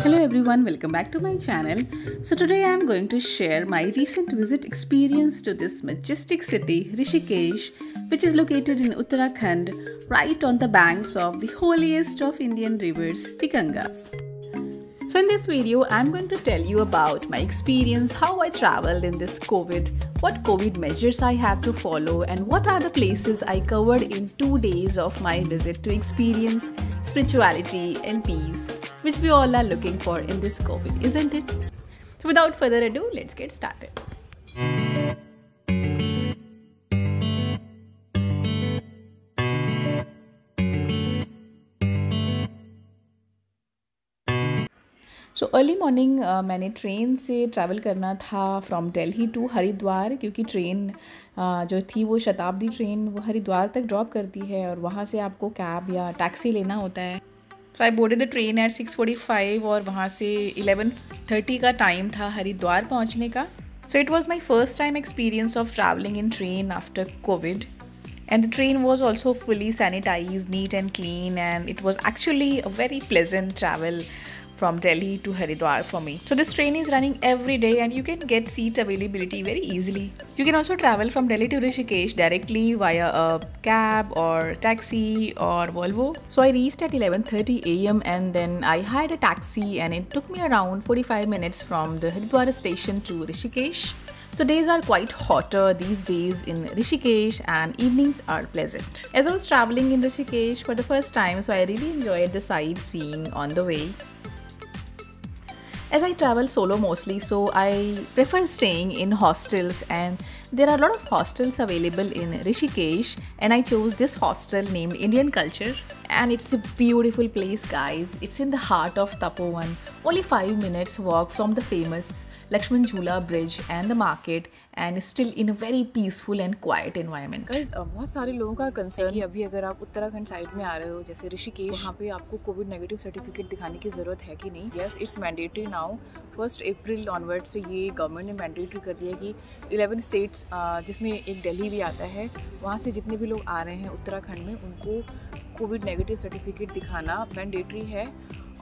Hello everyone, welcome back to my channel. So today I am going to share my recent visit experience to this majestic city, Rishikesh, which is located in Uttarakhand, right on the banks of the holiest of Indian rivers, the Gangas. So in this video, I'm going to tell you about my experience, how I traveled in this COVID, what COVID measures I had to follow, and what are the places I covered in 2 days of my visit to experience spirituality and peace, which we all are looking for in this COVID, isn't it? So without further ado, let's get started. So early morning मैंने train से travel करना था from Delhi to Haridwar, क्योंकि train जो थी वो शताब्दी train वो हरिद्वार तक ड्रॉप करती है और वहाँ से आपको कैब या टैक्सी लेना होता है. तो आई बोर्डेड द ट्रेन एट 6:45 और वहाँ से 11:30 का टाइम था हरिद्वार पहुँचने का. So it was my first time experience of travelling in train after Covid. And the train was also fully sanitized, neat and clean, and it was actually a very pleasant travel from Delhi to Haridwar for me. So this train is running every day and you can get seat availability very easily. You can also travel from Delhi to Rishikesh directly via a cab or taxi or Volvo. So I reached at 11:30 AM and then I hired a taxi and it took me around 45 minutes from the Haridwar station to Rishikesh. So days are quite hotter these days in Rishikesh and evenings are pleasant. As I was traveling in Rishikesh for the first time, so I really enjoyed the sightseeing on the way. As I travel solo mostly, so I prefer staying in hostels, and there are a lot of hostels available in Rishikesh, and I chose this hostel named Indian Culture, and it's a beautiful place, guys. It's in the heart of Tapovan, only 5 minutes walk from the famous Lakshman Jhula Bridge and the market, and still in a very peaceful and quiet environment. Guys, बहुत सारे लोगों का concern है कि अभी अगर आप Uttarakhand side में आ रहे हो जैसे ऋषिकेश, वहाँ पे आपको कोविड नेगेटिव सर्टिफिकेट दिखाने की ज़रूरत है कि नहीं. Yes, it's mandatory now. 1 April onward से ये गवर्नमेंट ने मैंडेटरी कर दिया कि 11 स्टेट्स जिसमें एक दिल्ली भी आता है, वहाँ से जितने भी लोग आ रहे हैं उत्तराखंड में उनको कोविड नेगेटिव सर्टिफिकेट दिखाना मैंडेटरी है.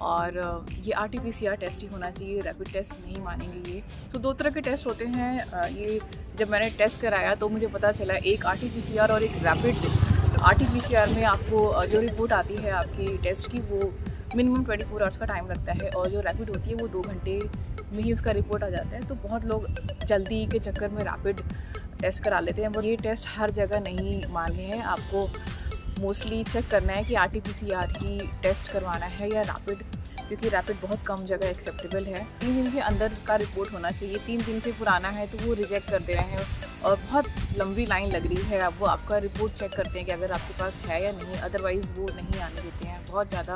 और ये RT-PCR टेस्ट ही होना चाहिए, रैपिड टेस्ट नहीं मानेंगे ये. सो 2 तरह के टेस्ट होते हैं. ये जब मैंने टेस्ट कराया तो मुझे पता चला एक RT-PCR और एक रैपिड. RT-PCR में आपको जो रिपोर्ट आती है आपकी टेस्ट की वो मिनिमम 24 आवर्स का टाइम लगता है, और जो रैपिड होती है वो 2 घंटे में ही उसका रिपोर्ट आ जाता है. तो बहुत लोग जल्दी के चक्कर में रैपिड टेस्ट करा लेते हैं, पर ये टेस्ट हर जगह नहीं मान्य है. आपको मोस्टली चेक करना है कि RT-PCR ही टेस्ट करवाना है या रैपिड, क्योंकि रैपिड बहुत कम जगह एक्सेप्टेबल है. 3 दिन के अंदर का रिपोर्ट होना चाहिए. 3 दिन से पुराना है तो वो रिजेक्ट कर दे रहे हैं, और बहुत लंबी लाइन लग रही है. अब वो आपका रिपोर्ट चेक करते हैं कि अगर आपके पास है या नहीं, अदरवाइज़ वो नहीं आने देते हैं. बहुत ज़्यादा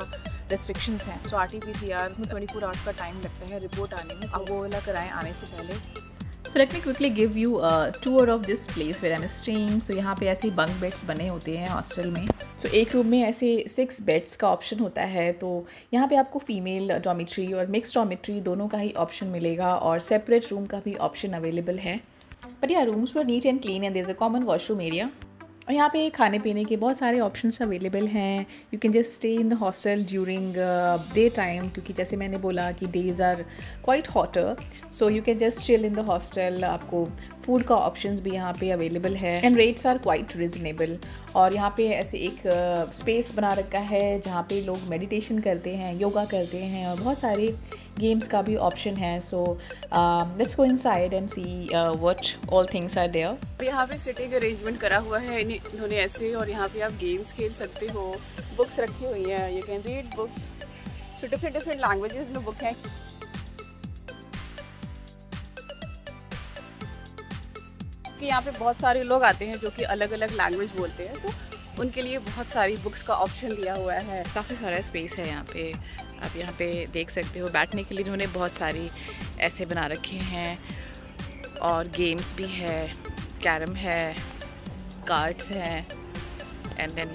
रेस्ट्रिक्शंस हैं. तो RT-PCR में 24 आवर्स का टाइम लगता है रिपोर्ट आने में. अब वो वाला कराएँ आने से पहले. So let me quickly give you a tour of this place where I'm staying. So यहाँ पे ऐसे बंक बेड्स बने होते हैं हॉस्टल में. So एक रूम में ऐसे 6 बेड्स का ऑप्शन होता है. तो यहाँ पे आपको फीमेल डॉर्मिट्री और मिक्स डॉर्मिट्री दोनों का ही ऑप्शन मिलेगा, और सेपरेट रूम का भी ऑप्शन अवेलेबल है. But yeah rooms were neat and clean and there is a common washroom area. और यहाँ पे खाने पीने के बहुत सारे ऑप्शंस अवेलेबल हैं. You can just stay in the hostel during day time, क्योंकि जैसे मैंने बोला कि days are quite hotter, so you can just chill in the hostel. आपको फूड का ऑप्शंस भी यहाँ पे अवेलेबल है, and rates are quite reasonable. और यहाँ पे ऐसे एक स्पेस बना रखा है जहाँ पे लोग मेडिटेशन करते हैं, योगा करते हैं, और बहुत सारे गेम्स का भी ऑप्शन है. So let's go inside and see what all things are there. यहाँ पे सिटिंग अरेंजमेंट करा हुआ है इन्होंने ऐसे, और यहाँ पे आप गेम्स खेल सकते हो. बुक्स रखी हुई हैं, you can read books. So different languages में बुक हैं. कि यहाँ पे बहुत सारे लोग आते हैं जो कि अलग अलग लैंग्वेज बोलते हैं, तो उनके लिए बहुत सारी बुक्स का ऑप्शन दिया हुआ है. काफ़ी सारा स्पेस है यहाँ पे. आप यहाँ पे देख सकते हो बैठने के लिए इन्होंने बहुत सारी ऐसे बना रखे हैं, और गेम्स भी है, कैरम है, कार्ड्स हैं, and then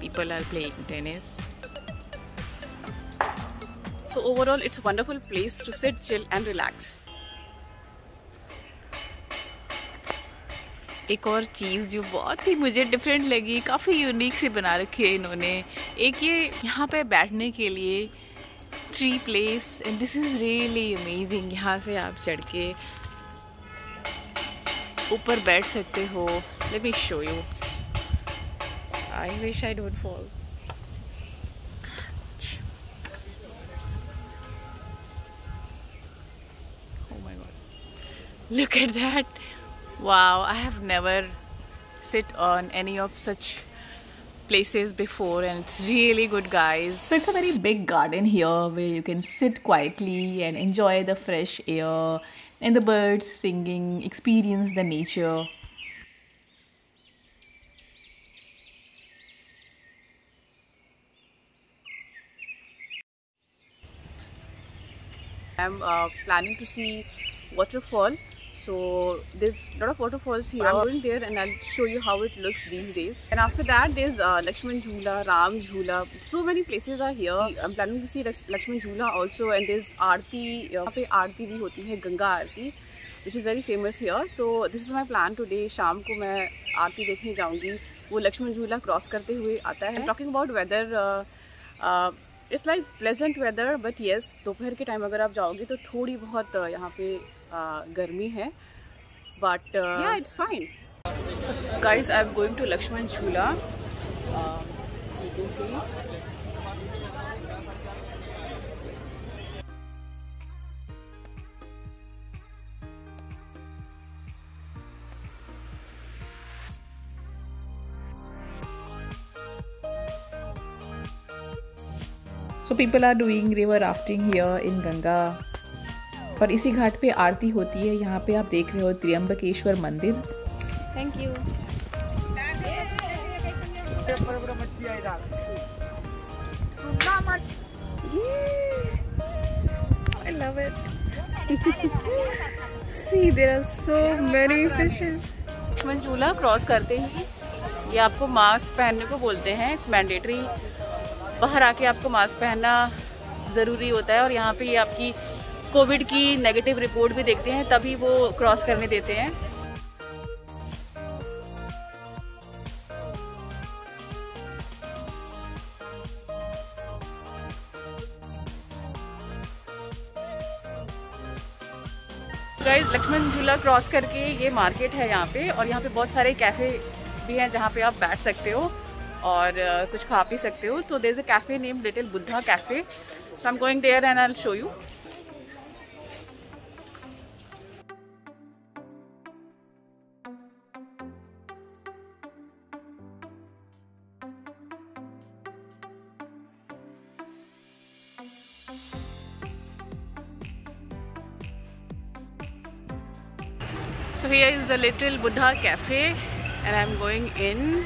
people are playing tennis. So overall it's a wonderful place to sit, chill and relax. एक और चीज़ जो बहुत ही मुझे डिफरेंट लगी, काफ़ी यूनिक सी बना रखी है इन्होंने. एक ये यहाँ पे बैठने के लिए tree place and this is really amazing. यहाँ से आप चढ़ के ऊपर बैठ सकते हो. Let me show you. I wish I don't fall. Oh my god. Look at that. Wow, I have never sit on any of such places before and it's really good, guys. So it's a very big garden here where you can sit quietly and enjoy the fresh air and the birds singing, experience the nature. I'm planning to see waterfall. So there's a lot of waterfalls here. I'm going there and I'll show you how it looks these days. And after that there's Lakshman Jhula, Ram Jhula. So many places are here. I'm planning to see Lakshman Jhula also, and there's Aarti. यहाँ पे आरती भी होती है, गंगा आरती, which is very famous here. So this is my plan today. शाम को मैं आरती देखने जाऊँगी. वो लक्ष्मण झूला क्रॉस करते हुए आता है. Talking about weather, it's like pleasant weather, but yes, दोपहर के टाइम अगर आप जाओगे तो थोड़ी बहुत यहाँ पे गर्मी है, but yeah, it's fine. Guys, I'm going to Lakshman Jhula. You can see. So people are doing river rafting here in Ganga. और इसी घाट पे आरती होती है. यहाँ पे आप देख रहे हो त्र्यंबकेश्वर मंदिर. Thank you. I love it. See, there are so many fishes. Lakshman झूला क्रॉस करते ही ये आपको मास्क पहनने को बोलते हैं. It's mandatory. बाहर आके आपको मास्क पहनना ज़रूरी होता है और यहाँ पे ये आपकी कोविड की नेगेटिव रिपोर्ट भी देखते हैं, तभी वो क्रॉस करने देते हैं. गाइस, लक्ष्मण झूला क्रॉस करके ये मार्केट है यहाँ पे, और यहाँ पे बहुत सारे कैफ़े भी हैं जहाँ पे आप बैठ सकते हो और कुछ खा पी सकते हो. तो there is a cafe name little Buddha cafe. So I am going there and I will show you. So here is the little Buddha cafe and I'm going in.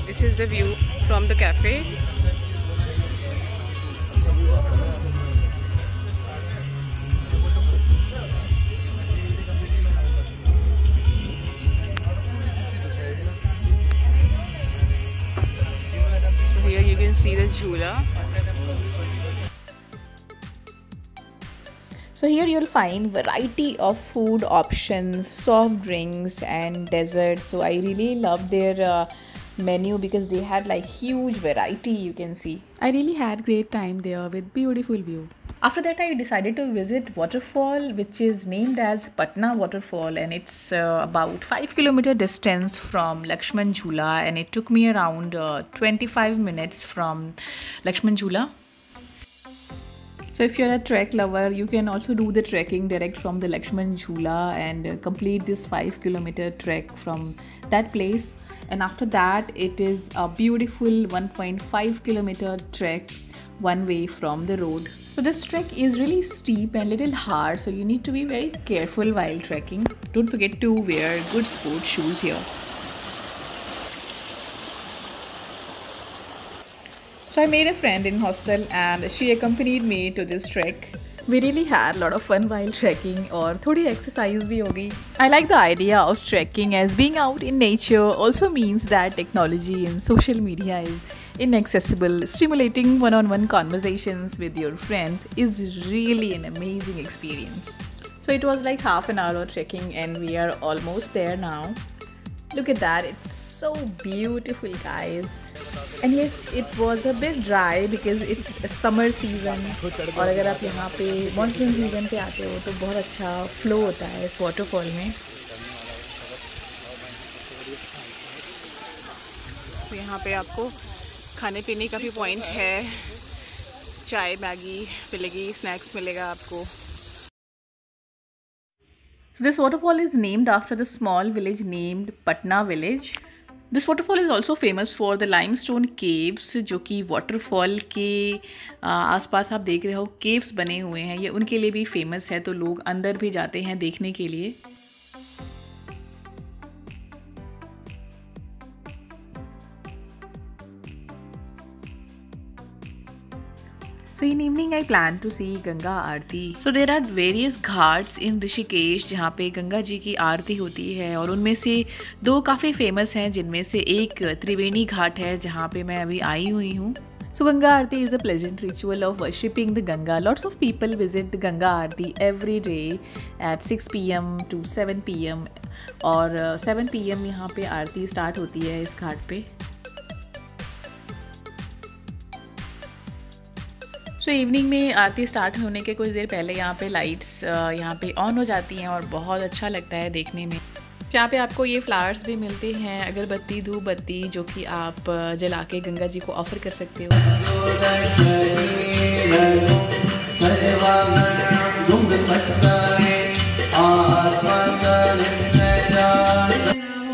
This is the view from the cafe. Here you can see the Jhula. So here you'll find variety of food options, soft drinks and desserts. So I really love their menu because they had like huge variety, you can see. I really had great time there with beautiful view. After that I decided to visit waterfall which is named as Patna waterfall, and it's about 5-kilometer distance from Lakshman Jhula, and it took me around 25 minutes from Lakshman Jhula. So if you're a trek lover, you can also do the trekking direct from the Lakshman Jhula and complete this 5-kilometer trek from that place. And after that, it is a beautiful 1.5-kilometer trek one way from the road. So this trek is really steep and little hard, so you need to be very careful while trekking. Don't forget to wear good sport shoes here. So I made a friend in hostel and she accompanied me to this trek. We really had a lot of fun while trekking और थोड़ी exercise भी हो गई. I like the idea of trekking as being out in nature also means that technology and social media is inaccessible. Stimulating one-on-one conversations with your friends is really an amazing experience. So it was like half an hour of trekking and we are almost there now. Look at that, it's so beautiful, guys. And yes, it was a bit dry because it's a summer season. और अगर आप यहाँ पे monsoon season पे आते हो तो बहुत अच्छा फ्लो होता है इस वाटरफॉल में. तो यहाँ पे आपको खाने पीने का भी पॉइंट है. चाय मैगी मिलेगी, स्नैक्स मिलेगा आपको. So this waterfall is named after the small village named Patna village. This waterfall is also famous for the limestone caves, जो कि waterfall के आसपास आप देख रहे हो caves बने हुए हैं. ये उनके लिए भी famous है, तो लोग अंदर भी जाते हैं देखने के लिए. So in evening I plan to see Ganga Aarti. So there are various Ghats in Rishikesh जहाँ पे गंगा जी की आरती होती है और उनमें से 2 काफ़ी फेमस हैं, जिनमें से एक त्रिवेणी घाट है जहाँ पे मैं अभी आई हुई हूँ. So Ganga Aarti is a pleasant ritual of worshipping the Ganga. Lots of people visit the Ganga Aarti every day at 6 PM to 7 PM और 7 PM यहाँ पे आरती स्टार्ट होती है इस घाट पे. तो इवनिंग में आरती स्टार्ट होने के कुछ देर पहले यहाँ पे लाइट्स यहाँ पे ऑन हो जाती हैं और बहुत अच्छा लगता है देखने में. यहाँ पे आपको ये फ्लावर्स भी मिलते हैं, अगरबत्ती, धूप बत्ती, जो कि आप जला के गंगा जी को ऑफर कर सकते हो.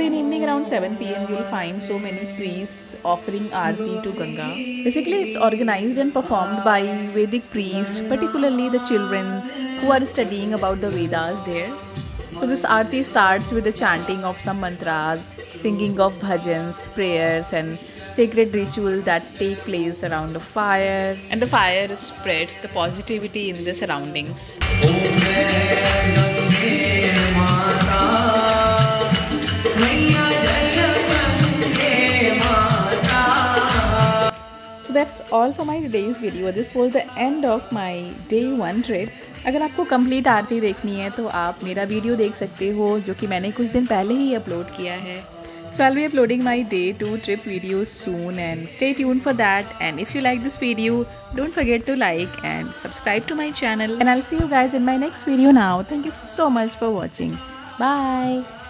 In evening around 7 PM you'll find so many priests offering aarti to Ganga. Basically it's organized and performed by Vedic priests, particularly the children who are studying about the Vedas there. So this aarti starts with the chanting of some mantras, singing of bhajans, prayers and sacred rituals that take place around the fire, and the fire spreads the positivity in the surroundings. So that's all for my today's video. This was the end of my day 1 trip. अगर आपको complete आरती देखनी है तो आप मेरा video देख सकते हो, जो कि मैंने कुछ दिन पहले ही अपलोड किया है. So I'll be uploading my day 2 trip videos soon and stay tuned for that. And if you like this video, don't forget to like and subscribe to my channel. And I'll see you guys in my next video now. Thank you so much for watching. Bye.